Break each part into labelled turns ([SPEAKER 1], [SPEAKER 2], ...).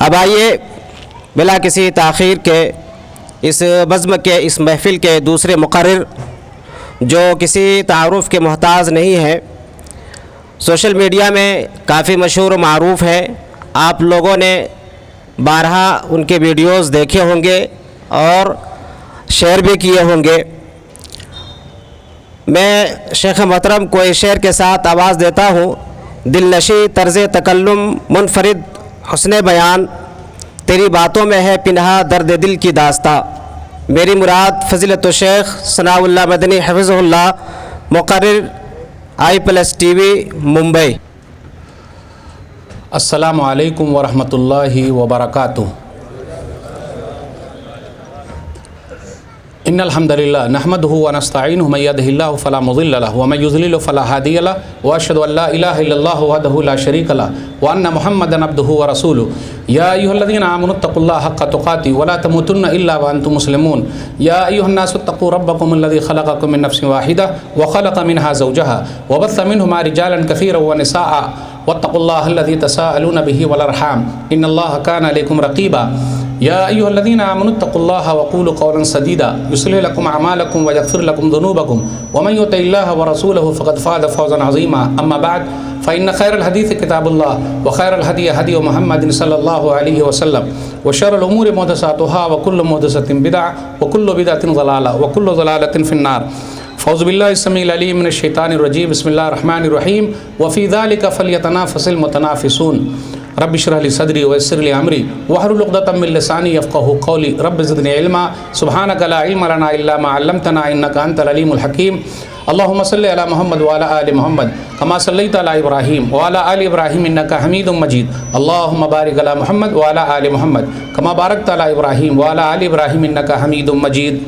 [SPEAKER 1] اب آئیے بلا کسی تاخیر کے اس بزم کے اس محفل کے دوسرے مقرر جو کسی تعارف کے محتاج نہیں ہے، سوشل میڈیا میں کافی مشہور و معروف ہے، آپ لوگوں نے بارہا ان کے ویڈیوز دیکھے ہوں گے اور شیئر بھی کیے ہوں گے۔ میں شیخ محترم کو اس شعر کے ساتھ آواز دیتا ہوں۔ دل نشیں طرز تکلم منفرد حسن بیان، تیری باتوں میں ہے پنہا درد دل کی داستاں۔ میری مراد فضیلت الشیخ ثناء اللہ مدنی حفظہ اللہ، مقرر i+TV ممبئی۔
[SPEAKER 2] السلام علیکم ورحمۃ اللہ وبرکاتہ۔ ان الحمد للہ نحمدہ ونستعینہ من یہدہ اللہ فلا مضل لہ ومن یضلل فلا ہادی لہ واشہد ان لا الہ الا اللہ وحدہ لا شریک لہ وان محمدا عبدہ ورسولہ۔ یا ایھا الذین آمنوا اتقوا اللہ حق تقاتہ ولا تموتن الا وانتم مسلمون۔ یا ایھا الناس اتقوا ربکم الذی خلقکم من نفس واحدہ وخلق منها زوجہا وبث منہما رجالا کثیرا ونساء واتقوا اللہ الذی تساءلون بہ والارحام ان اللہ کان علیکم رقیبا۔ یا ایھا الذین آمنوا اتقوا اللہ وقولوا قولا سدیدا یصلح لکم اعمالکم ویغفر لکم ذنوبکم ومن یطع اللہ ورسولہ فقد فاز فوزا عظیما۔ اما بعد فإن خیر الحدیث کتاب اللہ وخیر الہدی ہدی محمد صلی اللہ علیہ وسلم وشر الامور محدثاتها وکل محدثۃ بدعۃ وکل بدعۃ ضلالہ وکل ضلالۃ فی النار۔ فاعوذ باللہ السمیع العلیم من الشیطان الرجیم، بسم اللہ الرحمن الرحیم۔ وفی ذلک فلیتنافس المتنافسون۔ رب اشرح لی صدری ویسر لی امری واحلل عقدۃ من لسانی یفقہوا قولی۔ رب زدنی علما سبحانک لا علم لنا الا ما علمتنا انک انت العلیم الحکیم۔ اللہم صلی علی محمد وعلی آل محمد کما صلیت علی ابراہیم وعلی آل ابراہیم انک حمید مجید۔ اللہم بارک علی محمد وعلی آل محمد کما بارکت علی ابراہیم وعلی آل ابراہیم انک حمید مجید۔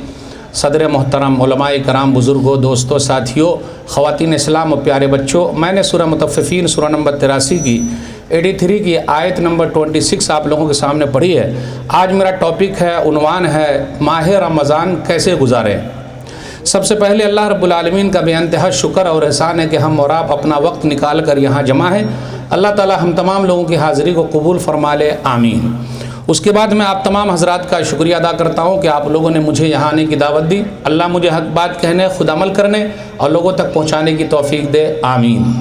[SPEAKER 2] صدر محترم، علماء کرام، بزرگوں، دوستوں، ساتھیوں، خواتین اسلام و پیارے بچوں، میں نے سورہ مطففین سورہ نمبر 83 کی 83 کی آیت نمبر 26 آپ لوگوں کے سامنے پڑھی ہے۔ آج میرا ٹاپک ہے، عنوان ہے ماہ رمضان کیسے گزاریں۔ سب سے پہلے اللہ رب العالمین کا بے انتہا شکر اور احسان ہے کہ ہم اور آپ اپنا وقت نکال کر یہاں جمع ہیں۔ اللہ تعالی ہم تمام لوگوں کی حاضری کو قبول فرما لے، آمین۔ اس کے بعد میں آپ تمام حضرات کا شکریہ ادا کرتا ہوں کہ آپ لوگوں نے مجھے یہاں آنے کی دعوت دی۔ اللہ مجھے حق بات کہنے، خود عمل کرنے اور لوگوں تک پہنچانے کی توفیق دے، آمین۔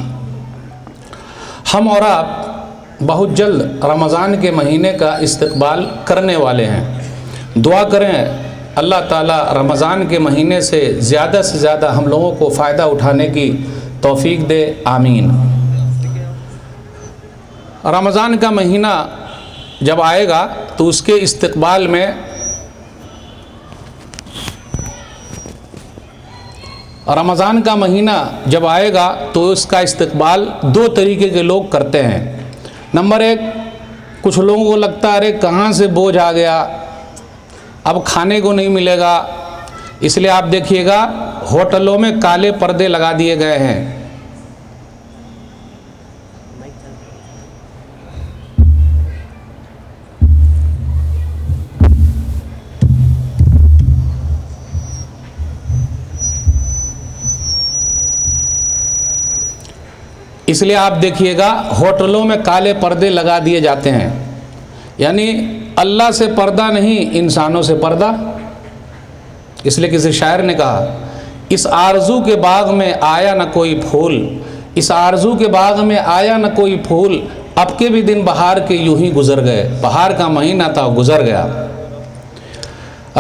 [SPEAKER 2] ہم اور آپ بہت جلد رمضان کے مہینے کا استقبال کرنے والے ہیں۔ دعا کریں اللہ تعالیٰ رمضان کے مہینے سے زیادہ ہم لوگوں کو فائدہ اٹھانے کی توفیق دے، آمین۔ رمضان کا مہینہ جب آئے گا تو اس کے استقبال میں رمضان کا مہینہ جب آئے گا تو اس کا استقبال دو طریقے کے لوگ کرتے ہیں۔ نمبر ایک، کچھ لوگوں کو لگتا ہے ارے کہاں سے بوجھ آ گیا، اب کھانے کو نہیں ملے گا، اس لیے آپ دیکھیے گا ہوٹلوں میں کالے پردے لگا دیے گئے ہیں۔ اس لیے آپ دیکھیے گا ہوٹلوں میں کالے پردے لگا دیے جاتے ہیں، یعنی اللہ سے پردہ نہیں، انسانوں سے پردہ۔ اس لیے کسی شاعر نے کہا، اس آرزو کے باغ میں آیا نہ کوئی پھول، اس آرزو کے باغ میں آیا نہ کوئی پھول، اب کے بھی دن بہار کے یوں ہی گزر گئے۔ بہار کا مہینہ تھا، گزر گیا۔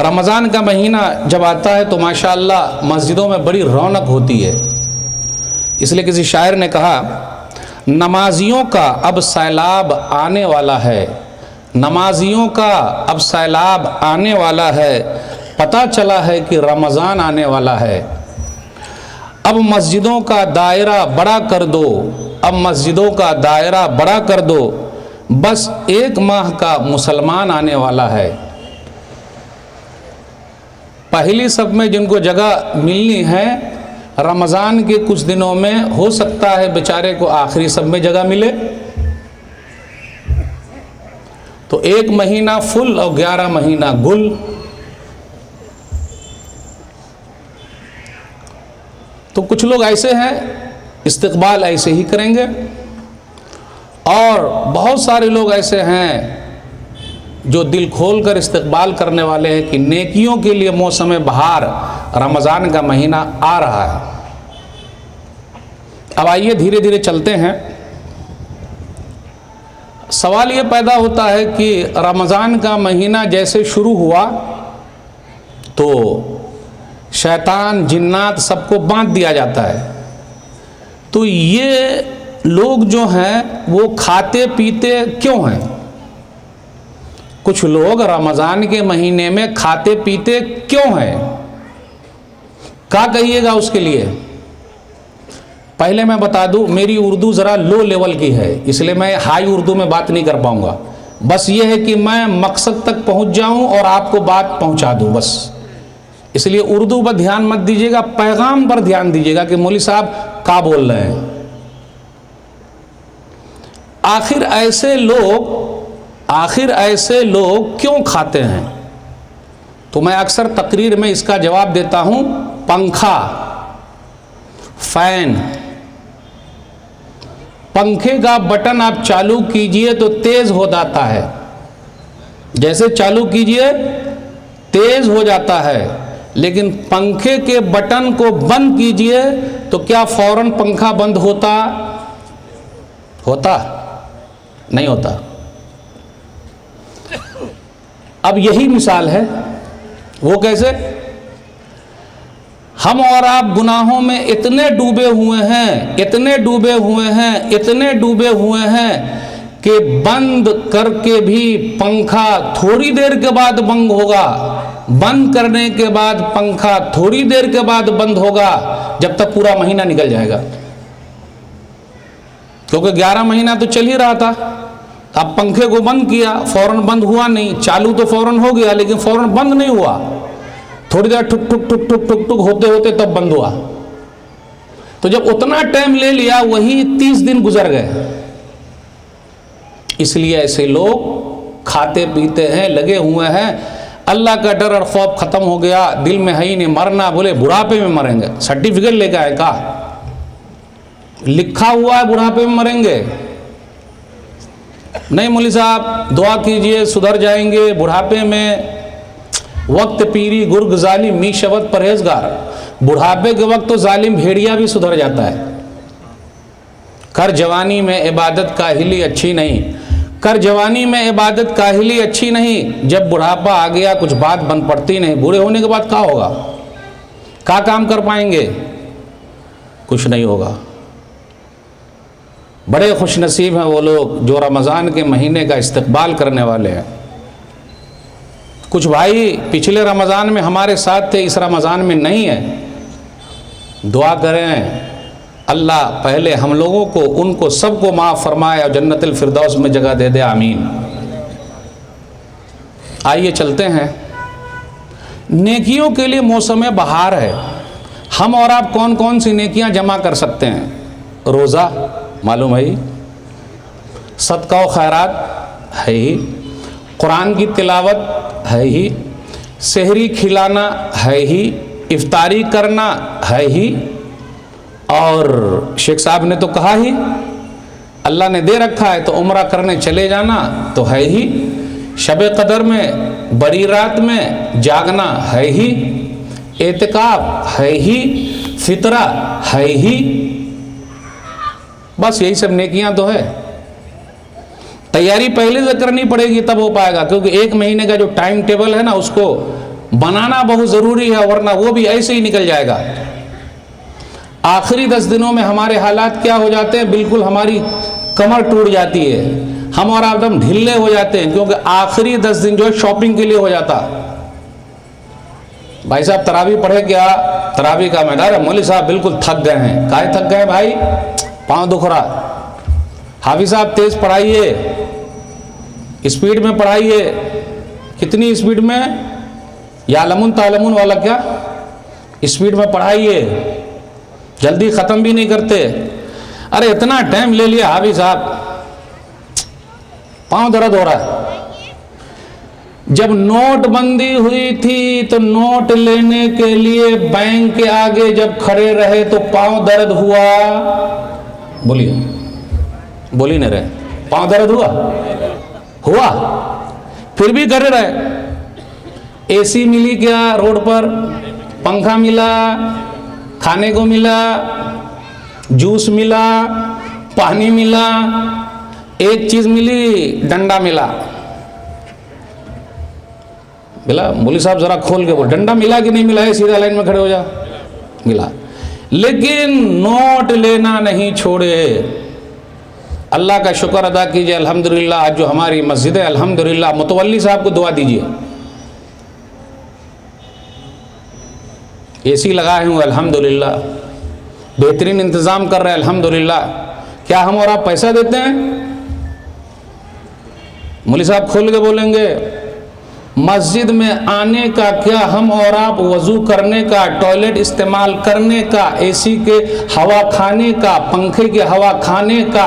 [SPEAKER 2] رمضان کا مہینہ جب آتا ہے تو ماشاءاللہ مسجدوں میں بڑی رونق ہوتی ہے۔ اس لیے کسی شاعر نے کہا، نمازیوں کا اب سیلاب آنے والا ہے، نمازیوں کا اب سیلاب آنے والا ہے، پتہ چلا ہے کہ رمضان آنے والا ہے۔ اب مسجدوں کا دائرہ بڑا کر دو، اب مسجدوں کا دائرہ بڑا کر دو، بس ایک ماہ کا مسلمان آنے والا ہے۔ پہلی صف میں جن کو جگہ ملنی ہے رمضان کے کچھ دنوں میں، ہو سکتا ہے بیچارے کو آخری صف میں جگہ ملے، تو ایک مہینہ فل اور 11 مہینہ گل۔ تو کچھ لوگ ایسے ہیں استقبال ایسے ہی کریں گے، اور بہت سارے لوگ ایسے ہیں جو دل کھول کر استقبال کرنے والے ہیں کہ نیکیوں کے لیے موسم بہار رمضان کا مہینہ آ رہا ہے۔ اب آئیے دھیرے دھیرے چلتے ہیں۔ سوال یہ پیدا ہوتا ہے کہ رمضان کا مہینہ جیسے شروع ہوا تو شیطان جنات سب کو باندھ دیا جاتا ہے، تو یہ لوگ جو ہیں وہ کھاتے پیتے کیوں ہیں؟ کچھ لوگ رمضان کے مہینے میں کھاتے پیتے کیوں ہیں؟ کیا کہیے گا اس کے لیے؟ پہلے میں بتا دوں، میری اردو ذرا لو لیول کی ہے، اس لیے میں ہائی اردو میں بات نہیں کر پاؤں گا۔ بس یہ ہے کہ میں مقصد تک پہنچ جاؤں اور آپ کو بات پہنچا دوں بس، اس لیے اردو پر دھیان مت دیجیے گا، پیغام پر دھیان دیجیے گا کہ مولوی صاحب کیا بول رہے ہیں۔ آخر ایسے لوگ کیوں کھاتے ہیں؟ تو میں اکثر تقریر میں اس کا جواب دیتا ہوں، پنکھا، فین۔ پنکھے کا بٹن آپ چالو کیجئے تو تیز ہو جاتا ہے، جیسے چالو کیجئے تیز ہو جاتا ہے، لیکن پنکھے کے بٹن کو بند کیجئے تو کیا فوراً پنکھا بند ہوتا نہیں ہوتا۔ اب یہی مثال ہے، وہ کیسے؟ ہم اور آپ گناہوں میں اتنے ڈوبے ہوئے ہیں کہ بند کر کے بھی پنکھا تھوڑی دیر کے بعد بند ہوگا، بند کرنے کے بعد پنکھا تھوڑی دیر کے بعد بند ہوگا، جب تک پورا مہینہ نکل جائے گا، کیونکہ 11 مہینہ تو چل ہی رہا تھا۔ اب پنکھے کو بند کیا، فوراً بند ہوا نہیں، چالو تو فوراً ہو گیا لیکن فوراً بند نہیں ہوا، تھوڑی دیر ٹھک ٹھک ٹھک ٹھک ٹھک ٹھک ہوتے ہوتے تب بند ہوا۔ تو جب اتنا ٹائم لے لیا وہی 30 دن گزر گئے۔ اس لیے ایسے لوگ کھاتے پیتے ہیں، لگے ہوئے ہیں، اللہ کا ڈر اور خوف ختم ہو گیا، دل میں ہے ہی نہیں مرنا، بولے بڑھاپے میں مریں گے، سرٹیفکیٹ لے کے آئے کا لکھا ہوا ہے بڑھاپے میں مریں گے؟ نہیں مولوی صاحب دعا کیجئے سدھر جائیں گے بڑھاپے میں، وقت پیری گرگ ظالم می شبد پرہیزگار، بڑھاپے کے وقت تو ظالم بھیڑیا بھی سدھر جاتا ہے۔ کر جوانی میں عبادت کاہلی اچھی نہیں، کر جوانی میں عبادت کاہلی اچھی نہیں، جب بڑھاپا آ گیا کچھ بات بن پڑتی نہیں، بوڑھے ہونے کے بعد کیا ہوگا؟ کیا کام کر پائیں گے؟ کچھ نہیں ہوگا۔ بڑے خوش نصیب ہیں وہ لوگ جو رمضان کے مہینے کا استقبال کرنے والے ہیں۔ کچھ بھائی پچھلے رمضان میں ہمارے ساتھ تھے، اس رمضان میں نہیں ہیں، دعا کریں اللہ پہلے ہم لوگوں کو ان کو سب کو معاف فرمائے اور جنت الفردوس میں جگہ دے دے، آمین۔ آئیے چلتے ہیں، نیکیوں کے لیے موسم بہار ہے، ہم اور آپ کون کون سی نیکیاں جمع کر سکتے ہیں؟ روزہ معلوم ہے ہی، صدقہ و خیرات ہے ہی، قرآن کی تلاوت ہے ہی، سحری کھلانا ہے ہی، افطاری کرنا ہے ہی، اور شیخ صاحب نے تو کہا ہی اللہ نے دے رکھا ہے تو عمرہ کرنے چلے جانا تو ہے ہی، شب قدر میں بڑی رات میں جاگنا ہے ہی، اعتکاف ہے ہی، فطرہ ہے ہی، بس یہی سب نیکیاں تو ہے۔ تیاری پہلے سے کرنی پڑے گی تب ہو پائے گا، کیونکہ ایک مہینے کا جو ٹائم ٹیبل ہے نا اس کو بنانا بہت ضروری ہے، ورنہ وہ بھی ایسے ہی نکل جائے گا۔ آخری 10 دنوں میں ہمارے حالات کیا ہو جاتے ہیں؟ بالکل ہماری کمر ٹوٹ جاتی ہے، ہم اور آپ دم ڈھلے ہو جاتے ہیں، کیونکہ آخری 10 دن جو ہے شاپنگ کے لیے ہو جاتا۔ بھائی صاحب تراویح پڑھے کیا؟ تراویح کا میدان ہے، مولوی صاحب بالکل تھک گئے ہیں۔ کاہے تھک گئے بھائی؟ پاؤں دکھ رہا۔ حافظ صاحب تیز پڑھائیے، اسپیڈ میں پڑھائیے۔ کتنی اسپیڈ میں؟ یعلمون تعلمون والا کیا؟ اسپیڈ میں پڑھائیے، جلدی ختم بھی نہیں کرتے۔ ارے اتنا ٹائم لے لیا حافظ صاحب، پاؤں درد ہو رہا ہے۔ جب نوٹ بندی ہوئی تھی تو نوٹ لینے کے لیے بینک کے آگے جب کھڑے رہے تو پاؤں درد ہوا؟ بولیے، بولی نہیں رہے، پاؤں درد ہوا؟ پھر بھی کر رہے. اے سی ملی کیا روڈ پر, پنکھا ملا, کھانے کو ملا, جوس ملا, پانی ملا, ایک چیز ملی, ڈنڈا ملا. ملا؟ مولوی صاحب ذرا کھول کے بول, ڈنڈا ملا کہ نہیں ملا ہے؟ سیدھا لائن میں کھڑے ہو جا. ملا. لیکن نوٹ لینا نہیں چھوڑے. اللہ کا شکر ادا کیجئے الحمدللہ. آج جو ہماری مسجد ہے الحمدللہ, متولی صاحب کو دعا دیجئے, اے سی لگائے ہوں الحمدللہ, بہترین انتظام کر رہے ہیں الحمدللہ. کیا ہم اور آپ پیسہ دیتے ہیں؟ مولوی صاحب کھول کے بولیں گے, مسجد میں آنے کا کیا ہم اور آپ وضو کرنے کا, ٹوائلٹ استعمال کرنے کا, اے سی کے ہوا کھانے کا, پنکھے کے ہوا کھانے کا,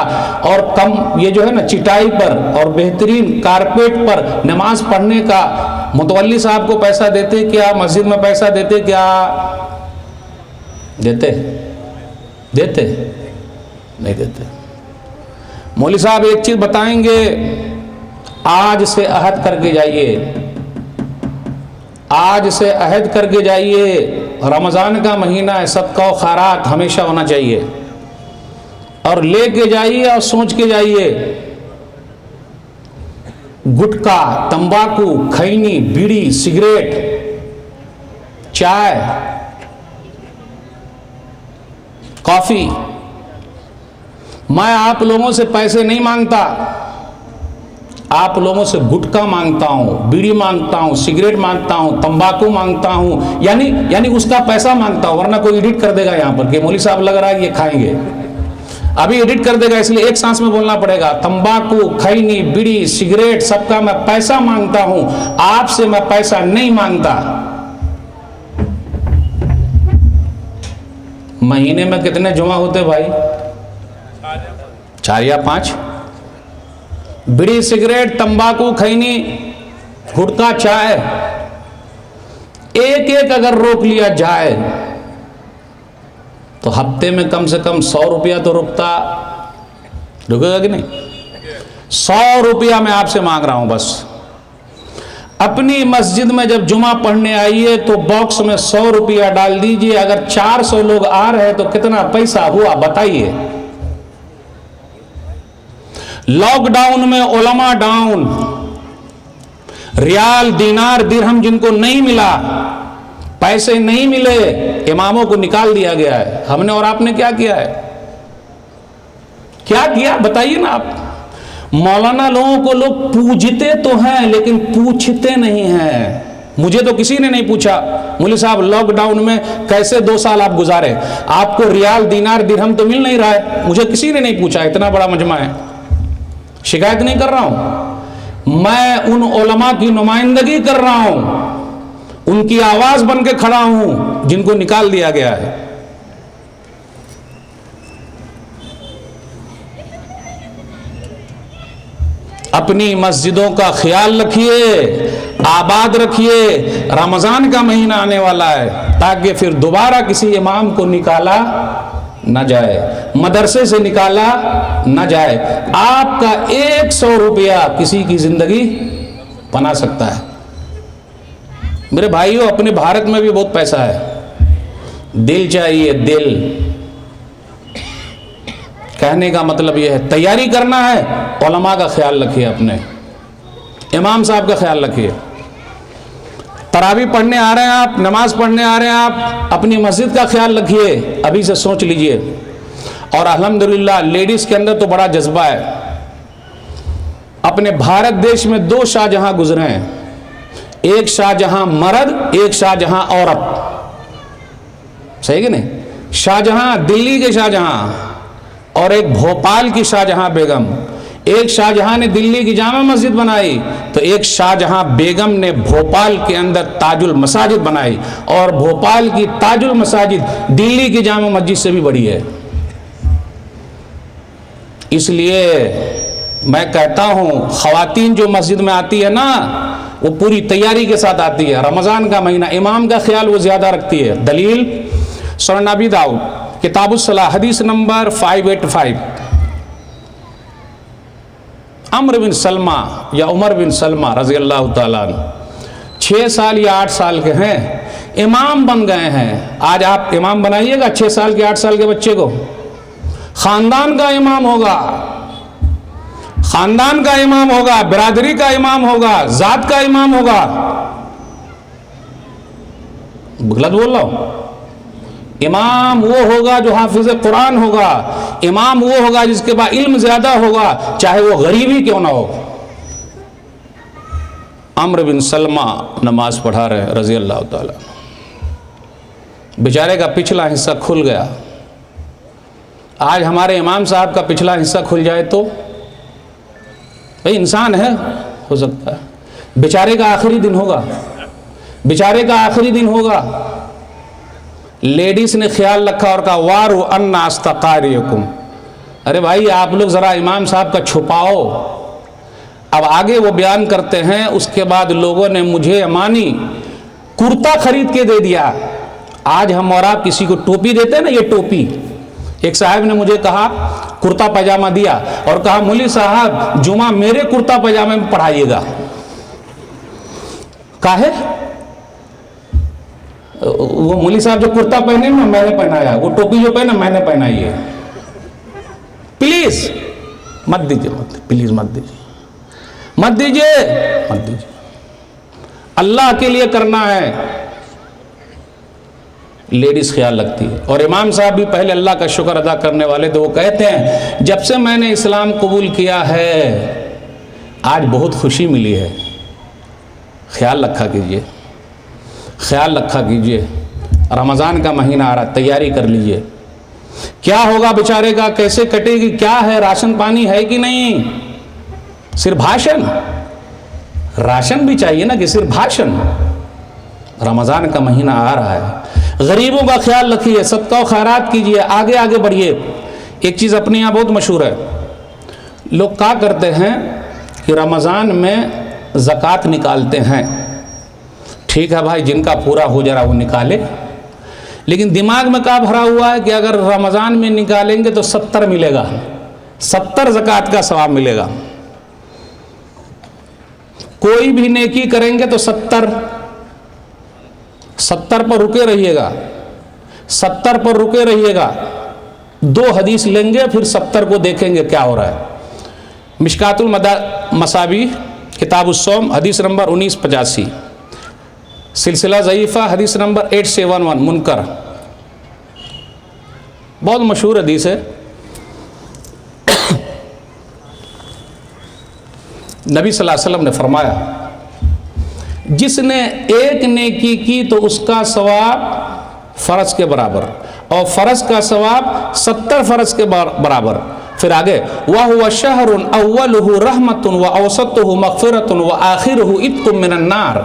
[SPEAKER 2] اور کم یہ جو ہے نا چٹائی پر اور بہترین کارپیٹ پر نماز پڑھنے کا متولی صاحب کو پیسہ دیتے کیا؟ مسجد میں پیسہ دیتے کیا؟ دیتے نہیں دیتے. مولوی صاحب ایک چیز بتائیں گے, آج سے عہد کر کے جائیے, آج سے عہد کر کے جائیے, رمضان کا مہینہ ہے, صدقہ و خیرات ہمیشہ ہونا چاہیے, اور لے کے جائیے اور سوچ کے جائیے. گٹکا, تمباکو, کھینی, بیڑی, سگریٹ, چائے, کافی. میں آپ لوگوں سے پیسے نہیں مانگتا, آپ لوگوں سے گٹکا مانگتا ہوں, بیڑی مانگتا ہوں, سگریٹ مانگتا ہوں, تمباکو مانگتا ہوں, یعنی اس کا پیسہ مانگتا ہوں. ورنہ کوئی ایڈٹ کر دے گا یہاں پر کہ مولوی صاحب لگ رہا ہے یہ کھائیں گے, ابھی ایڈٹ کر دے گا, اس لیے ایک سانس میں بولنا پڑے گا. تمباکو, کھینی, بیڑی, سگریٹ سب کا میں پیسہ مانگتا ہوں, آپ سے میں پیسہ نہیں مانگتا. مہینے میں کتنے جمعہ ہوتے بھائی؟ 4 یا 5. بیڑی, سگریٹ, تمباکو, کھینی, گٹکا, چائے, ایک ایک اگر روک لیا جائے تو ہفتے میں کم سے کم 100 روپیہ تو رکے گا کہ نہیں؟ 100 روپیہ میں آپ سے مانگ رہا ہوں بس. اپنی مسجد میں جب جمعہ پڑھنے آئیے تو باکس میں 100 روپیہ ڈال دیجئے. اگر 400 لوگ آ رہے تو کتنا پیسہ ہوا بتائیے. لاک ڈاؤن میں علماء ڈاؤن, ریال, دینار, درہم جن کو نہیں ملا, پیسے نہیں ملے, اماموں کو نکال دیا گیا ہے. ہم نے اور آپ نے کیا کیا ہے؟ کیا کیا بتائیے نا آپ. مولانا لوگوں کو لوگ پوجتے تو ہیں لیکن پوچھتے نہیں ہیں. مجھے تو کسی نے نہیں پوچھا مولوی صاحب لاک ڈاؤن میں کیسے 2 سال آپ گزارے, آپ کو ریال, دینار, درہم تو مل نہیں رہا ہے. مجھے کسی نے نہیں پوچھا. اتنا بڑا مجمع ہے, شکایت نہیں کر رہا ہوں, میں ان علماء کی نمائندگی کر رہا ہوں, ان کی آواز بن کے کھڑا ہوں جن کو نکال دیا گیا ہے. اپنی مسجدوں کا خیال رکھیے, آباد رکھیے. رمضان کا مہینہ آنے والا ہے تاکہ پھر دوبارہ کسی امام کو نکالا نہ جائے, مدرسے سے نکالا نہ جائے. آپ کا 100 روپیہ کسی کی زندگی بنا سکتا ہے. میرے بھائیوں, اپنے بھارت میں بھی بہت پیسہ ہے, دل چاہیے, دل. کہنے کا مطلب یہ ہے تیاری کرنا ہے, علماء کا خیال رکھیے, اپنے امام صاحب کا خیال رکھیے. تراویح پڑھنے آ رہے ہیں آپ, نماز پڑھنے آ رہے ہیں آپ, اپنی مسجد کا خیال رکھیے, ابھی سے سوچ لیجئے. اور الحمدللہ لیڈیز کے اندر تو بڑا جذبہ ہے. اپنے بھارت دیش میں 2 شاہجہاں گزرے ہیں, ایک شاہجہاں مرد, ایک شاہجہاں عورت. صحیح کہ نہیں؟ شاہجہاں دلی کے شاہجہاں اور ایک بھوپال کی شاہجہاں بیگم. ایک شاہجہاں نے دلی کی جامع مسجد بنائی تو ایک شاہجہاں بیگم نے بھوپال کے اندر تاج المساجد بنائی, اور بھوپال کی تاج المساجد دلی کی جامع مسجد سے بھی بڑی ہے. اس لیے میں کہتا ہوں خواتین جو مسجد میں آتی ہے نا وہ پوری تیاری کے ساتھ آتی ہے. رمضان کا مہینہ, امام کا خیال وہ زیادہ رکھتی ہے. دلیل سنن ابی داؤد کتاب الصلاۃ حدیث نمبر 585. عمرو بن سلمہ یا عمر بن سلمہ رضی اللہ تعالیٰ عنہ 6 سال یا 8 سال کے ہیں، امام بن گئے ہیں۔ آج آپ امام بنائیے گا 6 سال کے 8 سال کے بچے کو؟ خاندان کا امام ہوگا، خاندان کا امام ہوگا، برادری کا امام ہوگا، ذات کا امام ہوگا۔ غلط بول رہا ہوں؟ امام وہ ہوگا جو حافظ قرآن ہوگا، امام وہ ہوگا جس کے پاس علم زیادہ ہوگا، چاہے وہ غریبی کیوں نہ ہو۔ عمرو بن سلمہ نماز پڑھا رہے رضی اللہ تعالیٰ، بیچارے کا پچھلا حصہ کھل گیا۔ آج ہمارے امام صاحب کا پچھلا حصہ کھل جائے تو بھئی انسان ہے، ہو سکتا ہے، بیچارے کا آخری دن ہوگا، بیچارے کا آخری دن ہوگا۔ لیڈیز نے خیال رکھا اور کہا وارو ان استقاریکم، ارے بھائی آپ لوگ ذرا امام صاحب کا چھپاؤ۔ اب آگے وہ بیان کرتے ہیں، اس کے بعد لوگوں نے مجھے امانی کرتا خرید کے دے دیا۔ آج ہم اور آپ کسی کو ٹوپی دیتے ہیں نا، یہ ٹوپی، ایک صاحب نے مجھے کہا کرتا پاجامہ دیا اور کہا مولوی صاحب جمعہ میرے کرتا پاجامے میں پڑھائیے گا۔ کاہے؟ وہ مولوی صاحب جو کرتا پہنے نا میں نے پہنایا، وہ ٹوپی جو پہنا میں نے پہنائی ہے۔ پلیز مت دیجیے، پلیز مت دیجیے، مت دیجیے، مت دیجیے، اللہ کے لیے کرنا ہے۔ لیڈیز خیال رکھتی ہے، اور امام صاحب بھی پہلے اللہ کا شکر ادا کرنے والے تھے۔ وہ کہتے ہیں جب سے میں نے اسلام قبول کیا ہے آج بہت خوشی ملی ہے۔ خیال رکھا کیجئے، خیال رکھا کیجئے، رمضان کا مہینہ آ رہا، تیاری کر لیجئے۔ کیا ہوگا بیچارے کا، کیسے کٹے گی، کیا ہے، راشن پانی ہے کہ نہیں؟ صرف بھاشن، راشن بھی چاہیے نا کہ صرف بھاشن؟ رمضان کا مہینہ آ رہا ہے، غریبوں کا خیال رکھیے، صدقہ و خیرات کیجئے، آگے آگے بڑھیے۔ ایک چیز اپنے یہاں بہت مشہور ہے، لوگ کہا کرتے ہیں کہ رمضان میں زکوٰۃ نکالتے ہیں۔ ٹھیک ہے بھائی، جن کا پورا ہو جا رہا وہ نکالے، لیکن دماغ میں کہا بھرا ہوا ہے کہ اگر رمضان میں نکالیں گے تو 70 ملے گا، 70 زکوٰۃ کا ثواب ملے گا۔ کوئی بھی نیکی کریں گے تو 70 پر رکے رہیے گا، 70 پر رکے رہیے گا۔ 2 حدیث لیں گے پھر 70 کو دیکھیں گے کیا ہو رہا ہے۔ مشکات المصابیح کتاب الصوم حدیث نمبر 1985، سلسلہ ضعیفہ حدیث نمبر 871 منکر، بہت مشہور حدیث ہے۔ نبی صلی اللہ علیہ وسلم نے فرمایا جس نے ایک نیکی کی تو اس کا ثواب فرض کے برابر، اور فرض کا ثواب 70 فرض کے برابر۔ پھر آگے وَهُوَ شَهْرٌ أَوَّلُهُ رَحْمَةٌ وَأَوْسَطُهُ مَغْفِرَةٌ وَآخِرُهُ عِتْقٌ مِّنَ النَّارِ۔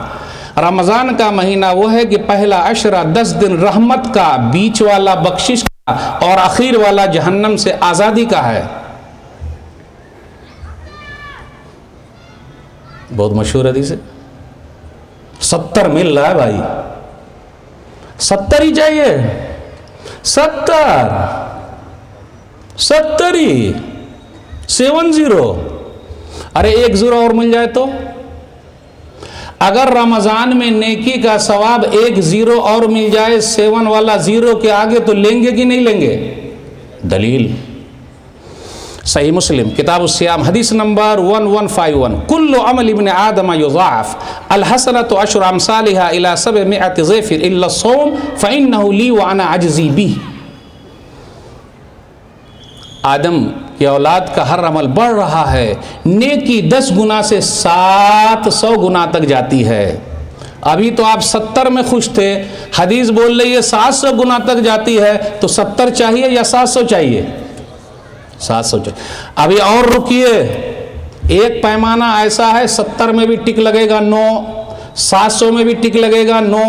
[SPEAKER 2] رمضان کا مہینہ وہ ہے کہ پہلا عشرہ 10 دن رحمت کا، بیچ والا بخشش کا، اور آخر والا جہنم سے آزادی کا ہے۔ بہت مشہور حدیث ہے۔ 70 مل رہا ہے بھائی، 70 ہی چاہیے، 70 ہی، 70۔ ارے 1 0 اور مل جائے تو؟ اگر رمضان میں نیکی کا ثواب 1 0 اور مل جائے 7 والا 0 کے آگے، تو لیں گے کہ نہیں لیں گے؟ دلیل صحیح مسلم کتاب الصیام حدیث نمبر 1151، کل عمل ابن آدم یضاعف الحسنۃ عشر امثالها الى 700 ضعف الا الصوم فانه لی وانا اجزی به۔ آدم کی اولاد کا ہر عمل بڑھ رہا ہے، نیکی 10 گنا سے 700 گنا تک جاتی ہے۔ ابھی تو آپ 70 میں خوش تھے، حدیث بول رہی ہے 700 گنا تک جاتی ہے، تو 70 چاہیے یا 700 چاہیے؟ 700 چاہیے۔ ابھی اور رکیے، ایک پیمانہ ایسا ہے 70 میں بھی ٹک لگے گا 9، 700 میں بھی ٹک لگے گا 9۔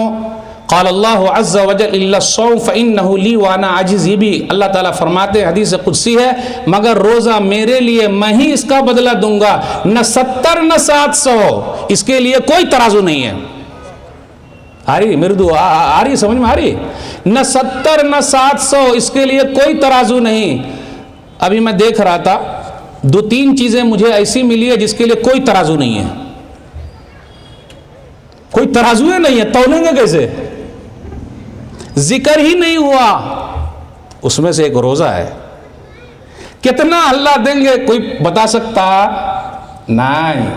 [SPEAKER 2] قال اللہ عز وجل الا الصوم فانه لی وانا اجزی بہ۔ اللہ تعالیٰ فرماتے ہیں، حدیث قدسی ہے، مگر روزہ میرے لیے، میں ہی اس کا بدلہ دوں گا، نہ 70 نہ 700، اس کے لیے کوئی ترازو نہیں ہے۔ آ رہی مردو، آ رہی سمجھ میں آ رہی؟ نہ 70 نہ 700، اس کے لیے کوئی ترازو نہیں۔ ابھی میں دیکھ رہا تھا دو تین چیزیں مجھے ایسی ملی ہے جس کے لیے کوئی ترازو نہیں ہے، کوئی ترازو ہی نہیں ہے، تولیں گے کیسے؟ ذکر ہی نہیں ہوا، اس میں سے ایک روزہ ہے۔ کتنا اللہ دیں گے کوئی بتا سکتا؟ نہیں۔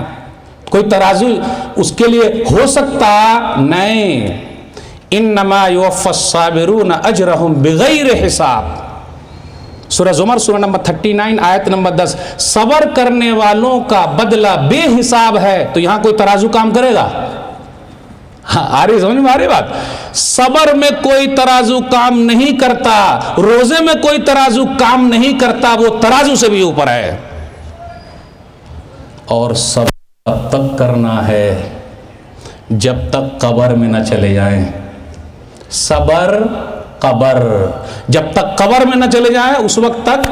[SPEAKER 2] کوئی ترازو اس کے لیے ہو سکتا؟ نہیں۔ انما یوفی الصابرون اجرہم بغیر حساب، سورہ زمر سورہ نمبر 39 آیت نمبر 10۔ صبر کرنے والوں کا بدلہ بے حساب ہے۔ تو یہاں کوئی ترازو کام کرے گا؟ ہاں، آ رہی سمجھ میں آ رہی بات؟ صبر میں کوئی ترازو کام نہیں کرتا، روزے میں کوئی ترازو کام نہیں کرتا، وہ ترازو سے بھی اوپر ہے۔ اور صبر تب تک کرنا ہے جب تک قبر میں نہ چلے جائیں۔ صبر قبر، جب تک قبر میں نہ چلے جائیں اس وقت تک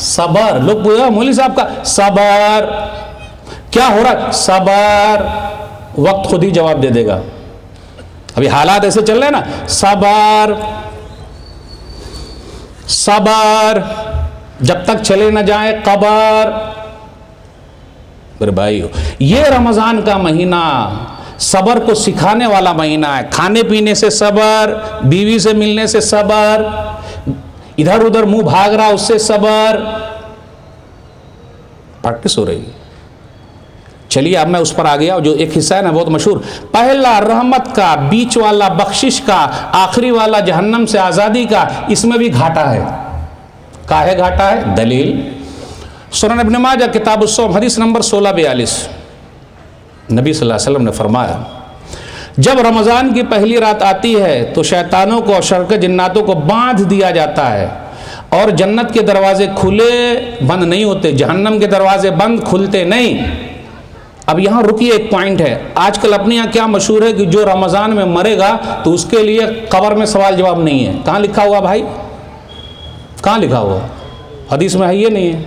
[SPEAKER 2] صبر۔ لوگ پوچھا مولوی صاحب کا صبر کیا ہو رہا ہے؟ صبر، وقت خود ہی جواب دے دے گا۔ ابھی حالات ایسے چل رہے ہیں نا، صبر صبر، جب تک چلے نہ جائیں قبر۔ میرے بھائیو، یہ رمضان کا مہینہ صبر کو سکھانے والا مہینہ ہے۔ کھانے پینے سے صبر، بیوی سے ملنے سے صبر، ادھر ادھر منہ بھاگ رہا اس سے صبر، پریکٹس ہو رہی ہے۔ چلیے اب میں اس پر آ گیا، جو ایک حصہ ہے نا بہت مشہور، پہلا رحمت کا، بیچ والا بخشش کا، آخری والا جہنم سے آزادی کا، اس میں بھی گھاٹا ہے۔ کاہے گھاٹا ہے؟ دلیل سنن ابن ماجہ کتاب الصوم حدیث نمبر 1642، نبی صلی اللہ علیہ وسلم نے فرمایا جب رمضان کی پہلی رات آتی ہے تو شیطانوں کو اور شر کے جناتوں کو باندھ دیا جاتا ہے، اور جنت کے دروازے کھلے بند نہیں ہوتے، جہنم کے دروازے بند کھلتے نہیں۔ اب یہاں رکیے، ایک پوائنٹ ہے۔ آج کل اپنے یہاں کیا مشہور ہے کہ جو رمضان میں مرے گا تو اس کے لیے قبر میں سوال جواب نہیں ہے۔ کہاں لکھا ہوا بھائی؟ کہاں لکھا ہوا؟ حدیث میں ہے یہ نہیں ہے۔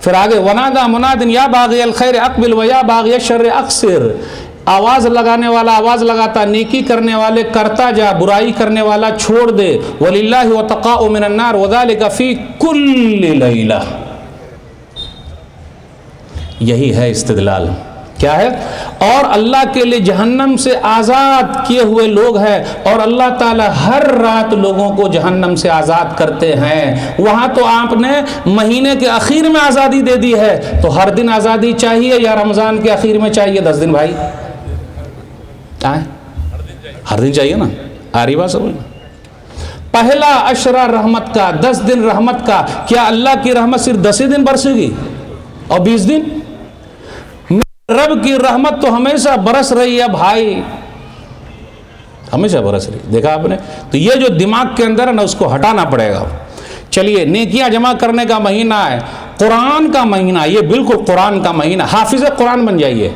[SPEAKER 2] پھر آگے ونادا منادن یا باغی الخیر اقبل و یا باغی الشر اقصر، آواز لگانے والا آواز لگاتا، نیکی کرنے والے کرتا جا، برائی کرنے والا چھوڑ دے۔ وللہ وتقاء من النار وذلک فی کل لیلہ، یہی ہے استدلال۔ کیا ہے؟ اور اللہ کے لیے جہنم سے آزاد کیے ہوئے لوگ ہیں، اور اللہ تعالی ہر رات لوگوں کو جہنم سے آزاد کرتے ہیں۔ وہاں تو آپ نے مہینے کے اخیر میں آزادی دے دی ہے، تو ہر دن آزادی چاہیے یا رمضان کے اخیر میں چاہیے 10 دن بھائی؟ ہر دن چاہیے نا، آ رہی بات سمجھ؟ پہلا عشرہ رحمت کا، 10 دن رحمت کا، کیا اللہ کی رحمت صرف 10 ہی دن برسے گی اور 20 دن؟ رب کی رحمت تو ہمیشہ برس رہی ہے بھائی، ہمیشہ برس رہی ہے۔ دیکھا آپ نے؟ تو یہ جو دماغ کے اندر ہے نا، اس کو ہٹانا پڑے گا۔ چلیے، نیکیاں جمع کرنے کا مہینہ ہے، قرآن کا مہینہ، یہ بالکل قرآن کا مہینہ۔ حافظ قرآن بن جائیے،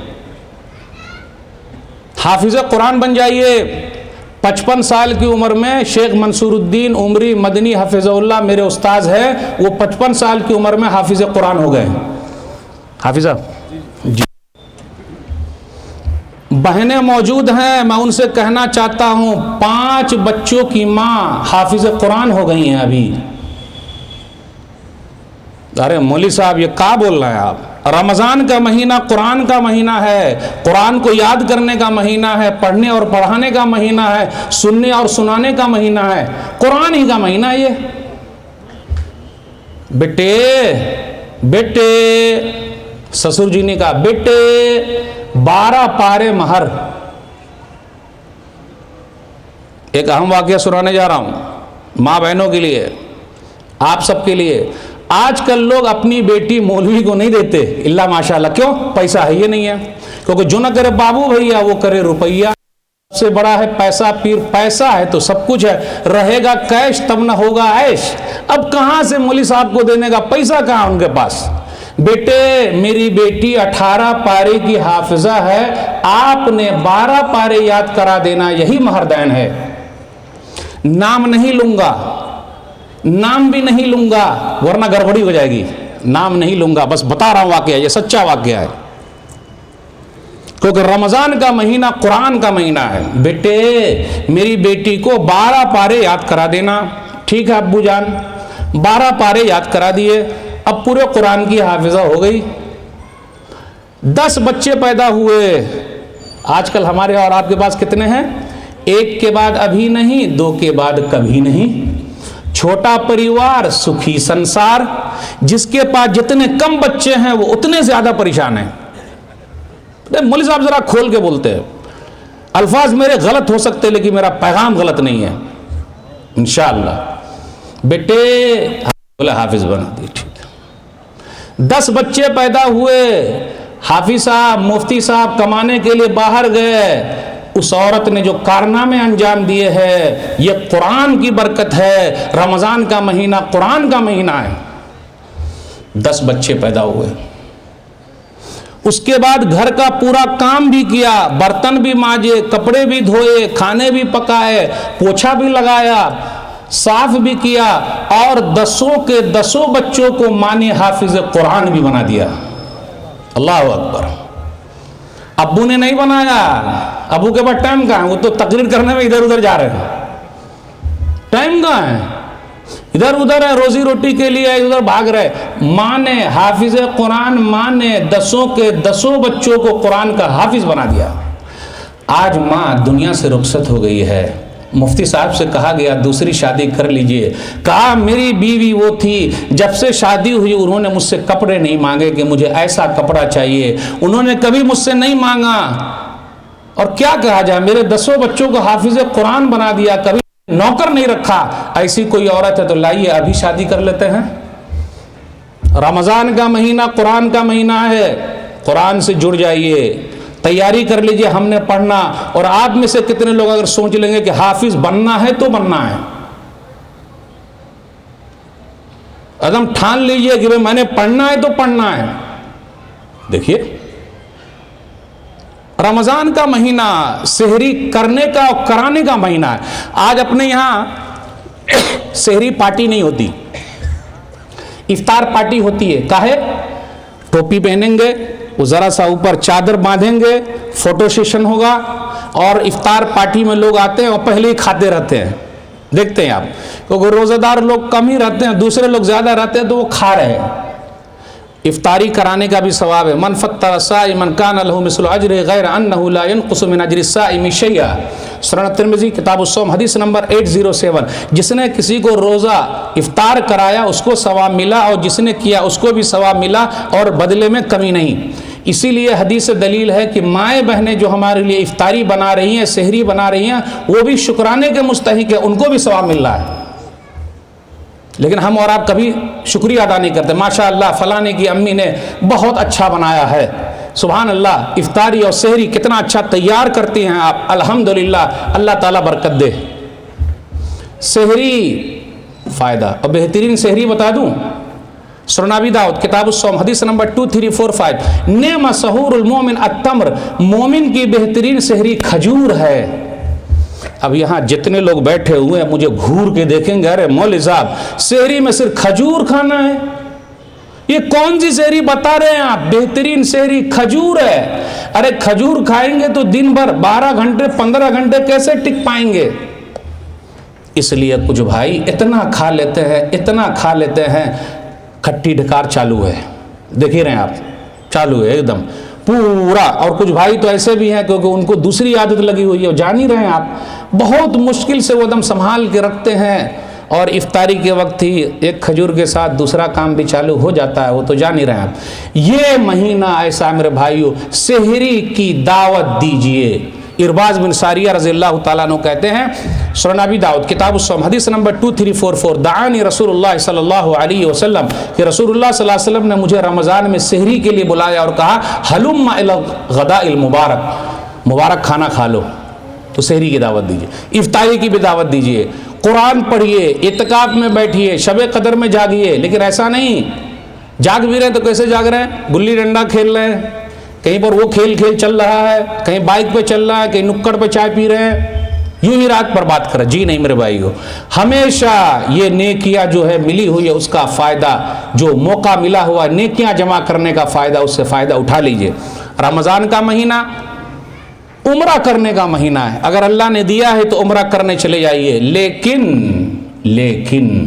[SPEAKER 2] حافظ قرآن بن جائیے۔ 55 سال کی عمر میں شیخ منصور الدین عمری مدنی حفظہ اللہ میرے استاذ ہے، وہ 55 سال کی عمر میں حافظ قرآن ہو گئے۔ حافظہ جی، بہنیں موجود ہیں، میں ان سے کہنا چاہتا ہوں 5 بچوں کی ماں حافظ قرآن ہو گئی ہیں ابھی۔ ارے مولوی صاحب یہ کیا بول رہے ہیں آپ؟ رمضان کا مہینہ قرآن کا مہینہ ہے، قرآن کو یاد کرنے کا مہینہ ہے، پڑھنے اور پڑھانے کا مہینہ ہے، سننے اور سنانے کا مہینہ ہے، قرآن ہی کا مہینہ ہے یہ۔ بیٹے بیٹے، سسر جی نے کہا بیٹے 12 پارے مہر۔ ایک اہم واقعہ سنانے جا رہا ہوں ماں بہنوں کے لیے، آپ سب کے لیے۔ آج کل لوگ اپنی بیٹی مولوی کو نہیں دیتے الا ماشاءاللہ، کیوں؟ پیسہ ہے یہ نہیں ہے، کیونکہ جو نہ کرے بابو بھیا وہ کرے روپیہ، سب سے بڑا ہے پیسہ، پیر پیسہ ہے تو سب کچھ ہے، رہے گا کیش تب نہ ہوگا عیش۔ اب کہاں سے مولوی صاحب کو دینے کا پیسہ، کہاں ان کے پاس؟ بیٹے میری بیٹی 18 پارے کی حافظہ ہے، آپ نے 12 پارے یاد کرا دینا، یہی مہردین ہے۔ نام نہیں لوں گا، نام بھی نہیں لوں گا ورنہ گڑبڑی ہو جائے گی، نام نہیں لوں گا، بس بتا رہا ہوں واقعہ، یہ سچا واقعہ ہے، کیونکہ رمضان کا مہینہ قرآن کا مہینہ ہے۔ بیٹے میری بیٹی کو 12 پارے یاد کرا دینا۔ ٹھیک ہے ابو جان، 12 پارے یاد کرا دیے۔ اب پورے قرآن کی حافظہ ہو گئی. 10 بچے پیدا ہوئے. آج کل ہمارے اور آپ کے پاس کتنے ہیں؟ 1 کے بعد ابھی نہیں, 2 کے بعد کبھی نہیں. چھوٹا پریوار سکھی سنسار. جس کے پاس جتنے کم بچے ہیں وہ اتنے زیادہ پریشان ہیں. مولوی صاحب ذرا کھول کے بولتے ہیں, الفاظ میرے غلط ہو سکتے لیکن میرا پیغام غلط نہیں ہے انشاءاللہ. بیٹے بولے حافظ بنا دی, ٹھیک ہے. 10 بچے پیدا ہوئے. حافظ صاحب مفتی صاحب کمانے کے لیے باہر گئے. اس عورت نے جو کارنامے انجام دیے ہیں یہ قرآن کی برکت ہے. رمضان کا مہینہ قرآن کا مہینہ ہے. 10 بچے پیدا ہوئے. اس کے بعد گھر کا پورا کام بھی کیا, برتن بھی مانجے, کپڑے بھی دھوئے, کھانے بھی پکائے, پوچھا بھی لگایا, صاف بھی کیا, اور 10 کے 10 بچوں کو ماں نے حافظ قرآن بھی بنا دیا. اللہ اکبر. ابو نے نہیں بنایا, ابو کے پاس ٹائم کہاں ہے, وہ تو تقریر کرنے میں ادھر ادھر جا رہے ہیں. ٹائم کہاں ہے, ادھر ادھر ہے, روزی روٹی کے لیے ادھر بھاگ رہے. ماں نے حافظ قرآن, ماں نے 10 کے 10 بچوں کو قرآن کا حافظ بنا دیا. آج ماں دنیا سے رخصت ہو گئی ہے. مفتی صاحب سے کہا گیا دوسری شادی کر لیجئے. کہا میری بیوی وہ تھی, جب سے شادی ہوئی انہوں نے مجھ سے کپڑے نہیں مانگے کہ مجھے ایسا کپڑا چاہیے, انہوں نے کبھی مجھ سے نہیں مانگا. اور کیا کہا جائے, میرے 10 بچوں کو حافظ قرآن بنا دیا, کبھی نوکر نہیں رکھا. ایسی کوئی عورت ہے تو لائیے ابھی شادی کر لیتے ہیں. رمضان کا مہینہ قرآن کا مہینہ ہے, قرآن سے جڑ جائیے, تیاری کر لیجئے. ہم نے پڑھنا, اور آپ میں سے کتنے لوگ اگر سوچ لیں گے کہ حافظ بننا ہے تو بننا ہے, ایک دم ٹھان لیجئے کہ میں نے پڑھنا ہے تو پڑھنا ہے. دیکھیے رمضان کا مہینہ سحری کرنے کا اور کرانے کا مہینہ ہے. آج اپنے یہاں سحری پارٹی نہیں ہوتی, افطار پارٹی ہوتی ہے. کاہے؟ ٹوپی پہنیں گے, وہ ذرا سا اوپر چادر باندھیں گے, فوٹو سیشن ہوگا, اور افطار پارٹی میں لوگ آتے ہیں اور پہلے ہی کھاتے رہتے ہیں. دیکھتے ہیں آپ, کیونکہ روزہ دار لوگ کم ہی رہتے ہیں, دوسرے لوگ زیادہ رہتے ہیں تو وہ کھا رہے ہیں. افطاری کرانے کا بھی ثواب ہے. من فطر صائما کان له مثل اجر غیر انه لا ينقص من اجر الصائم شیئا. سنن ترمذی کتاب الصوم حدیث نمبر 807. جس نے کسی کو روزہ افطار کرایا اس کو ثواب ملا, اور جس نے کیا اس کو بھی ثواب ملا, اور بدلے میں کمی نہیں. اسی لیے حدیث دلیل ہے کہ مائیں بہنیں جو ہمارے لیے افطاری بنا رہی ہیں, سحری بنا رہی ہیں, وہ بھی شکرانے کے مستحق ہیں, ان کو بھی ثواب مل رہا ہے. لیکن ہم اور آپ کبھی شکریہ ادا نہیں کرتے. ماشاءاللہ فلانے کی امی نے بہت اچھا بنایا ہے, سبحان اللہ. افطاری اور سحری کتنا اچھا تیار کرتی ہیں آپ, الحمدللہ, اللہ تعالیٰ برکت دے. سحری فائدہ, اور بہترین سحری بتا دوں, سنن ابی داؤد کتاب الصوم حدیث نمبر 2345. نعم سحور المومن التمر. مومن کی بہترین سحری کھجور ہے. اب یہاں جتنے لوگ بیٹھے ہوئے ہیں مجھے گھور کے دیکھیں گے, ارے مولوی صاحب سحری میں صرف کھجور کھانا ہے, یہ کون سی سحری بتا رہے ہیں آپ؟ بہترین سحری کھجور ہے. ارے کھجور کھائیں گے تو دن بھر 12 گھنٹے 15 گھنٹے کیسے ٹک پائیں گے؟ اس لیے کچھ بھائی اتنا کھا لیتے ہیں, اتنا کھا لیتے ہیں, کھٹی ڈھکار چالو ہے. دیکھ ہی رہے ہیں آپ, چالو ہے ایک دم پورا. اور کچھ بھائی تو ایسے بھی ہیں کیونکہ ان کو دوسری عادت لگی ہوئی ہے, جان ہی رہے ہیں آپ, بہت مشکل سے وہ دم سنبھال کے رکھتے ہیں, اور افطاری کے وقت ہی ایک کھجور کے ساتھ دوسرا کام بھی چالو ہو جاتا ہے, وہ تو جان ہی رہے ہیں آپ. یہ مہینہ ایسا میرے بھائیو, سحری کی دعوت دیجئے. ارباز بن ساریہ رضی اللہ تعالیٰ عنہ کہتے ہیں, سنن ابی داؤد کتاب الصوم حدیث نمبر 2344. دعانی رسول اللہ صلی اللہ علیہ وسلم, کہ رسول اللہ صلی اللہ علیہ وسلم نے مجھے رمضان میں سحری کے لیے بلایا اور کہا حلم الی الغداء المبارک, مبارک کھانا کھا لو. تو سحری کی دعوت دیجئے, افطاری کی بھی دعوت دیجئے, قرآن پڑھیے, اعتکاف میں بیٹھیے, شب قدر میں جاگیے. لیکن ایسا نہیں, جاگ بھی رہے ہیں تو کیسے جاگ رہے ہیں؟ گلی ڈنڈا کھیل رہے ہیں, کہیں پر وہ کھیل چل رہا ہے, کہیں بائک پہ چل رہا ہے, کہیں نکڑ پہ چائے پی رہے ہیں, یوں ہی رات پر بات کر. جی نہیں میرے بھائی ہو, ہمیشہ یہ نیکیاں جو ہے ملی ہوئی ہے, اس کا فائدہ, جو موقع ملا ہوا ہے نیکیاں جمع کرنے کا فائدہ, اس سے فائدہ اٹھا لیجئے. رمضان کا مہینہ عمرہ کرنے کا مہینہ ہے, اگر اللہ نے دیا ہے تو عمرہ کرنے چلے جائیے. لیکن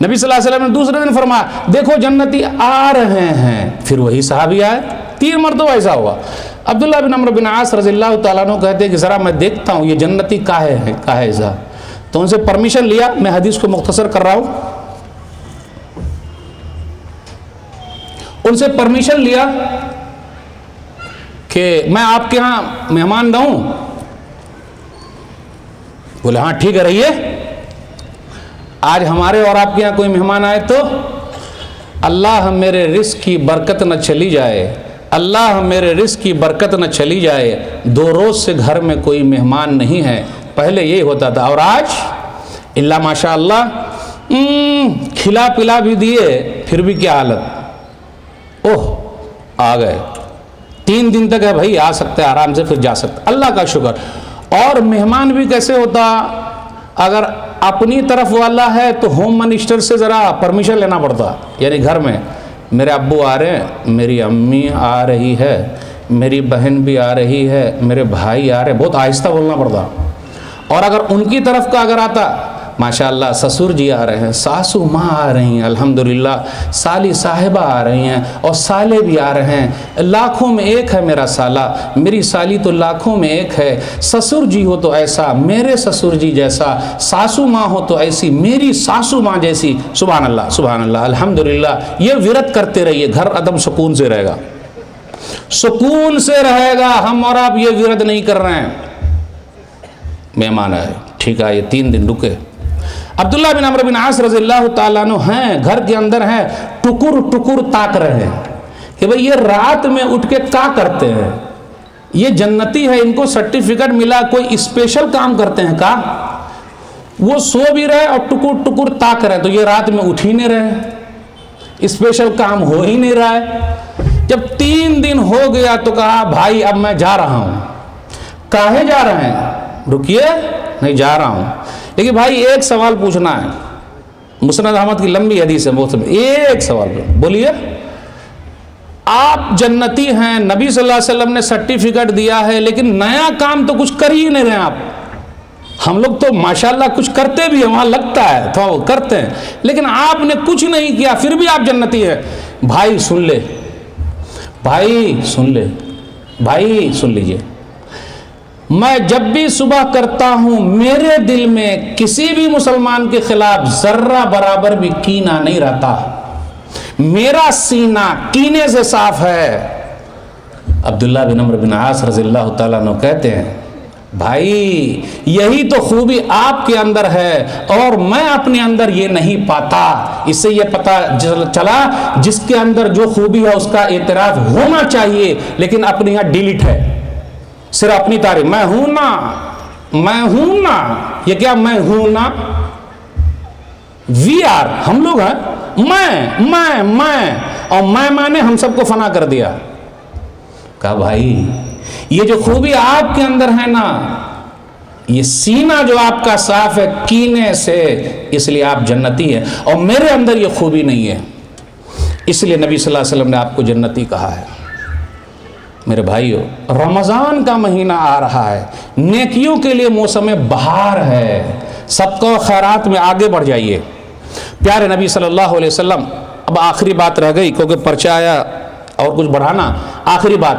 [SPEAKER 2] نبی صلی اللہ علیہ وسلم نے دوسرے دن فرمایا دیکھو جنتی آ رہے ہیں، پھر وہی صحابی آئے، 3 مرتبہ ایسا ہوا۔ عبداللہ بن عمرو بن عاص رضی اللہ تعالیٰ عنہ کہتے ہیں کہ ذرا میں دیکھتا ہوں یہ جنتی کاہے ایسا، تو ان سے پرمیشن لیا، میں حدیث کو مختصر کر رہا ہوں، ان سے پرمیشن لیا کہ میں آپ کے ہاں مہمان رہوں؟ بولے ہاں ٹھیک ہے رہیے۔ آج ہمارے اور آپ کے یہاں کوئی مہمان آئے تو اللہ میرے رزق کی برکت نہ چلی جائے، اللہ میرے رزق کی برکت نہ چلی جائے، 2 روز سے گھر میں کوئی مہمان نہیں ہے، پہلے یہی ہوتا تھا، اور آج اللہ ماشاء اللہ کھلا پلا بھی دیے پھر بھی کیا حالت، اوہ آ گئے، 3 دن تک ہے بھائی، آ سکتے آرام سے، پھر جا سکتے، اللہ کا شکر۔ اور مہمان بھی کیسے ہوتا، اگر اپنی طرف والا ہے تو ہوم منسٹر سے ذرا پرمیشن لینا پڑتا، یعنی گھر میں میرے ابو آ رہے ہیں، میری امی آ رہی ہے، میری بہن بھی آ رہی ہے، میرے بھائی آ رہے ہیں، بہت آہستہ بولنا پڑتا۔ اور اگر ان کی طرف کا اگر آتا، ماشاءاللہ سسر جی آ رہے ہیں، ساسو ماں آ رہی ہیں، الحمدللہ سالی صاحبہ آ رہی ہیں، اور سالے بھی آ رہے ہیں، لاکھوں میں ایک ہے میرا سالہ، میری سالی تو لاکھوں میں ایک ہے، سسر جی ہو تو ایسا میرے سسر جی جیسا، ساسو ماں ہو تو ایسی میری ساسو ماں جیسی، سبحان اللہ سبحان اللہ الحمدللہ۔ یہ ورد کرتے رہیے، گھر عدم سکون سے رہے گا، سکون سے رہے گا۔ ہم اور آپ یہ ورد نہیں کر رہے ہیں۔ مہمان آئے، ٹھیک ہے، یہ 3 دن رکے۔ عبداللہ بن عمرو بن عاص رضی اللہ تعالیٰ عنہ ہیں، گھر کے اندر ہیں، ٹکر ٹکر تاک رہے ہیں کہ بھئی یہ رات میں اٹھ کے کیا کرتے ہیں، یہ جنتی ہے، ان کو سرٹیفکیٹ ملا، کوئی اسپیشل کام کرتے ہیں کا؟ وہ سو بھی رہے اور ٹکر ٹکر تاک رہے، تو یہ رات میں اٹھ ہی نہیں رہے، اسپیشل کام ہو ہی نہیں رہا ہے۔ جب 3 دن ہو گیا تو کہا بھائی اب میں جا رہا ہوں۔ کاہے جا رہے ہیں؟ رکیے، نہیں جا رہا ہوں، لیکن بھائی ایک سوال پوچھنا ہے، مسند احمد کی لمبی حدیث ہے، بہت ایک سوال بولیے۔ آپ جنتی ہیں، نبی صلی اللہ علیہ وسلم نے سرٹیفکیٹ دیا ہے، لیکن نیا کام تو کچھ کر ہی نہیں رہے آپ۔ ہم لوگ تو ماشاءاللہ کچھ کرتے بھی ہیں، وہاں لگتا ہے تو کرتے ہیں، لیکن آپ نے کچھ نہیں کیا، پھر بھی آپ جنتی ہیں۔ بھائی سن لے، بھائی سن لے، بھائی سن لیجئے، میں جب بھی صبح کرتا ہوں میرے دل میں کسی بھی مسلمان کے خلاف ذرہ برابر بھی کینہ نہیں رہتا، میرا سینہ کینے سے صاف ہے۔ عبداللہ بن عمرو بن عاص رضی اللہ تعالیٰ عنہ کہتے ہیں بھائی یہی تو خوبی آپ کے اندر ہے اور میں اپنے اندر یہ نہیں پاتا۔ اس سے یہ پتہ چلا جس کے اندر جو خوبی ہے اس کا اعتراف ہونا چاہیے، لیکن اپنے یہاں ڈیلیٹ ہے، صرف اپنی تعریف، میں ہوں نا، میں ہوں نا، یہ کیا میں ہوں نا، وی آر، ہم لوگ ہیں، میں اور میں نے ہم سب کو فنا کر دیا۔ کہا بھائی یہ جو خوبی آپ کے اندر ہے نا، یہ سینہ جو آپ کا صاف ہے کینے سے، اس لیے آپ جنتی ہیں، اور میرے اندر یہ خوبی نہیں ہے، اس لیے نبی صلی اللہ علیہ وسلم نے آپ کو جنتی کہا ہے۔ میرے بھائیو، رمضان کا مہینہ آ رہا ہے، نیکیوں کے لیے موسم بہار ہے، صدقہ و خیرات میں آگے بڑھ جائیے۔ پیارے نبی صلی اللہ علیہ وسلم، اب آخری بات رہ گئی کیونکہ پرچہ آیا اور کچھ بڑھانا، آخری بات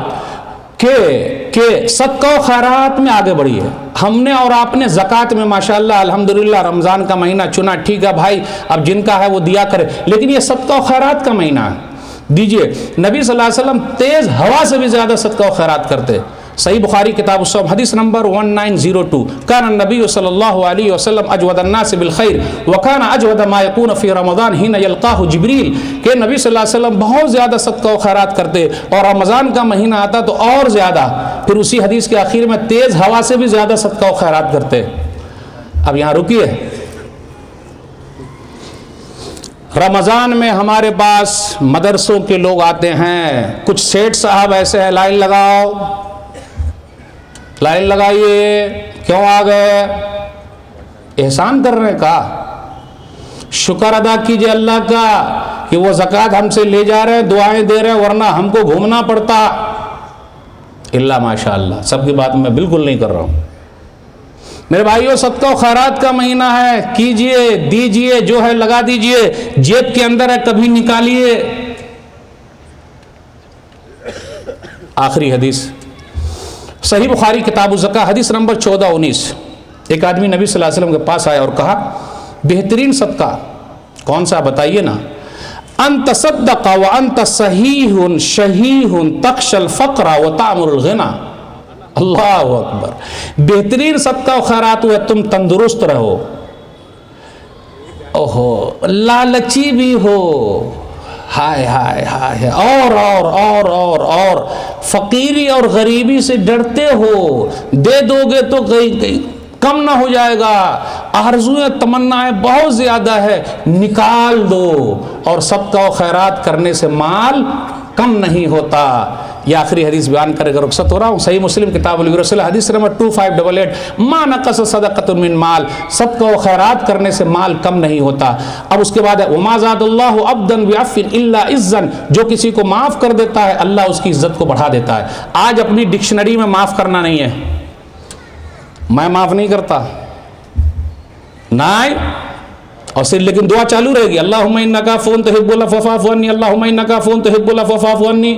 [SPEAKER 2] کہ صدقہ و خیرات میں آگے بڑھیے۔ ہم نے اور آپ نے زکوٰۃ میں ماشاءاللہ الحمدللہ رمضان کا مہینہ چنا، ٹھیک ہے بھائی، اب جن کا ہے وہ دیا کرے، لیکن یہ صدقہ و خیرات کا مہینہ ہے، دیجئے۔ نبی صلی اللہ علیہ وسلم تیز ہوا سے بھی زیادہ صدقہ و خیرات کرتے۔ صحیح بخاری کتاب الصوم حدیث نمبر 1902، کان النبی صلی اللہ علیہ وسلم اجود الناس بالخیر وکان اجود ما یکون فی رمضان حین یلقاہ جبریل، کہ نبی صلی اللہ علیہ وسلم بہت زیادہ صدقہ و خیرات کرتے اور رمضان کا مہینہ آتا تو اور زیادہ، پھر اسی حدیث کے آخر میں تیز ہوا سے بھی زیادہ صدقہ و خیرات کرتے۔ اب یہاں رکیے، رمضان میں ہمارے پاس مدرسوں کے لوگ آتے ہیں، کچھ سیٹ صاحب ایسے ہیں، لائن لگاؤ، لائن لگائیے، کیوں آ گئے؟ احسان کر رہے ہیں، کا شکر ادا کیجئے اللہ کا کہ وہ زکوٰۃ ہم سے لے جا رہے ہیں، دعائیں دے رہے ہیں، ورنہ ہم کو گھومنا پڑتا۔ اللہ ماشاء اللہ، سب کی بات میں بالکل نہیں کر رہا ہوں، میرے بھائیوں صدقہ و خیرات کا مہینہ ہے، کیجئے، دیجئے، جو ہے لگا دیجئے، جیب کے اندر ہے کبھی نکالیے۔ آخری حدیث صحیح بخاری کتاب الزکاة حدیث نمبر 1419، ایک آدمی نبی صلی اللہ علیہ وسلم کے پاس آیا اور کہا بہترین صدقہ کون سا بتائیے نا؟ ان تصدق وانت صحیح شحیح تخشى الفقر وتأمر الغنى۔ اللہ اکبر، بہترین صدقہ و خیرات ہوئے تم تندرست رہو، اوہو لالچی بھی ہو، ہائے ہائے ہائے، اور فقیری اور غریبی سے ڈرتے ہو، دے دو گے تو کم نہ ہو جائے گا، آرزویں تمنائیں بہت زیادہ ہے، نکال دو، اور صدقہ و خیرات کرنے سے مال کم نہیں ہوتا۔ یہ آخری حدیث بیان کرے گا، رخصت ہو رہا ہوں۔ صحیح مسلم کتاب الورثہ حدیث نمبر 2588، ما نقص صدقۃ من مال، صدقہ و خیرات کرنے سے مال کم نہیں ہوتا۔ اب اس کے بعد ہے وما زاد اللہ عبدا بعفو الا عزا، جو کسی کو معاف کر دیتا ہے اللہ اس کی عزت کو بڑھا دیتا ہے۔ آج اپنی ڈکشنری میں معاف کرنا نہیں ہے، میں معاف نہیں کرتا نہیں، اور صرف لیکن دعا چالو رہے گی، اللہم انک عفو تحب العفو فاعف عنی، اللہم انک عفو تحب العفو فاعف عنی۔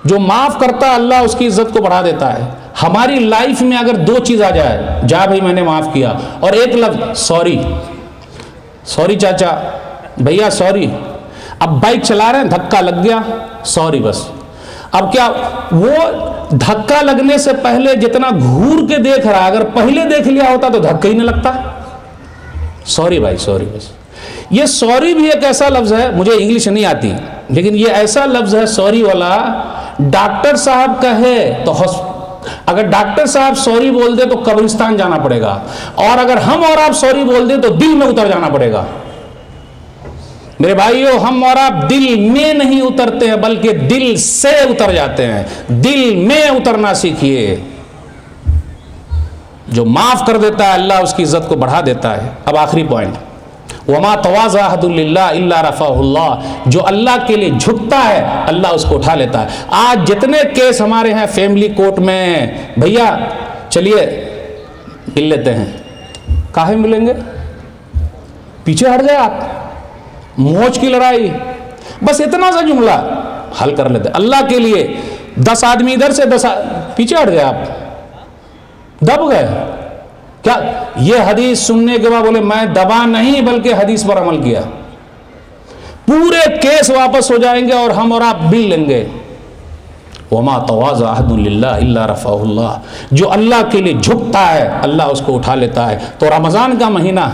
[SPEAKER 2] جو معاف کرتا ہے اللہ اس کی عزت کو بڑھا دیتا ہے۔ ہماری لائف میں اگر دو چیز آ جائے، جا بھائی میں نے معاف کیا، اور ایک لفظ سوری، سوری چاچا، بھیا سوری، اب بائک چلا رہے ہیں دھکا لگ گیا، سوری بس۔ اب کیا وہ دھکا لگنے سے پہلے جتنا گھور کے دیکھ رہا ہے، اگر پہلے دیکھ لیا ہوتا تو دھکا ہی نہ لگتا۔ سوری بھائی سوری بس۔ یہ سوری بھی ایک ایسا لفظ ہے، مجھے انگلش نہیں آتی لیکن یہ ایسا لفظ ہے سوری والا، ڈاکٹر صاحب کہے تو اگر ڈاکٹر صاحب سوری بول دے تو قبرستان جانا پڑے گا، اور اگر ہم اور آپ سوری بول دیں تو دل میں اتر جانا پڑے گا۔ میرے بھائیو ہم اور آپ دل میں نہیں اترتے ہیں بلکہ دل سے اتر جاتے ہیں، دل میں اترنا سیکھیے۔ جو معاف کر دیتا ہے اللہ اس کی عزت کو بڑھا دیتا ہے۔ اب آخری پوائنٹ، وما تواضع احد للہ الا رفعہ اللہ، جو اللہ کے لیے جھکتا ہے اللہ اس کو اٹھا لیتا ہے۔ آج جتنے کیس ہمارے ہیں فیملی کورٹ میں، بھیا چلیے مل لیتے ہیں، کاہے ملیں گے؟ پیچھے ہٹ گئے آپ، موچ کی لڑائی، بس اتنا سا جملہ حل کر لیتے اللہ کے لیے۔ 10 آدمی ادھر سے 10 پیچھے ہٹ گئے، آپ دب گئے کیا؟ یہ حدیث سننے کے بعد بولے میں دبا نہیں بلکہ حدیث پر عمل کیا، پورے کیس واپس ہو جائیں گے اور ہم اور آپ مل لیں گے۔ وما تواضع احد للہ الا رفعہ اللہ، جو اللہ کے لیے جھکتا ہے اللہ اس کو اٹھا لیتا ہے۔ تو رمضان کا مہینہ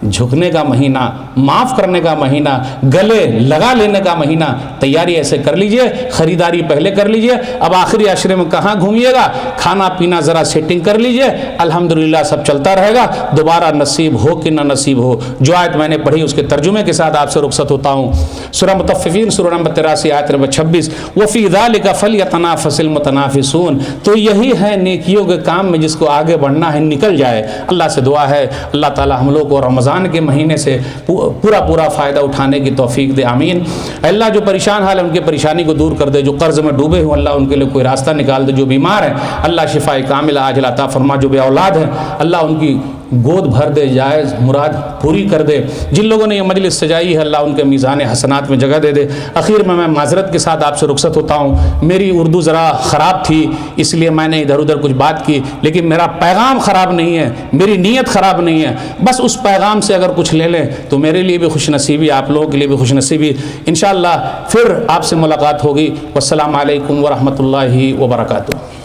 [SPEAKER 2] جھکنے کا مہینہ، معاف کرنے کا مہینہ، گلے لگا لینے کا مہینہ، تیاری ایسے کر لیجئے، خریداری پہلے کر لیجئے۔ اب آخری عشرے میں کہاں گھومیے گا، کھانا پینا ذرا سیٹنگ کر لیجئے، الحمدللہ سب چلتا رہے گا، دوبارہ نصیب ہو کہ نہ نصیب ہو۔ جو آیت میں نے پڑھی اس کے ترجمے کے ساتھ آپ سے رخصت ہوتا ہوں۔ سورہ مطففین سورہ نمبر 83 آیت نمبر 26، وفی ذلک فلیتنافس المتنافسون، تو یہی ہے نیکیوں کے کام میں جس کو آگے بڑھنا ہے نکل جائے۔ اللہ سے دعا ہے اللہ تعالی ہم لوگ کو رمضان کے مہینے سے پورا فائدہ اٹھانے کی توفیق دے، آمین۔ اللہ جو پریشان حال ہے ان کی پریشانی کو دور کر دے، جو قرض میں ڈوبے ہوں اللہ ان کے لیے کوئی راستہ نکال دے، جو بیمار ہیں اللہ شفاء کاملہ عاجلہ عطا فرما، جو بے اولاد ہیں اللہ ان کی گود بھر دے، جائز مراد پوری کر دے۔ جن لوگوں نے یہ مجلس سجائی ہے اللہ ان کے میزان حسنات میں جگہ دے دے۔ اخیر میں معذرت کے ساتھ آپ سے رخصت ہوتا ہوں، میری اردو ذرا خراب تھی اس لیے میں نے ادھر ادھر کچھ بات کی، لیکن میرا پیغام خراب نہیں ہے، میری نیت خراب نہیں ہے، بس اس پیغام سے اگر کچھ لے لیں تو میرے لیے بھی خوش نصیبی، آپ لوگوں کے لیے بھی خوش نصیبی۔ انشاءاللہ پھر آپ سے ملاقات ہوگی۔ والسلام علیکم ورحمۃ اللہ وبرکاتہ۔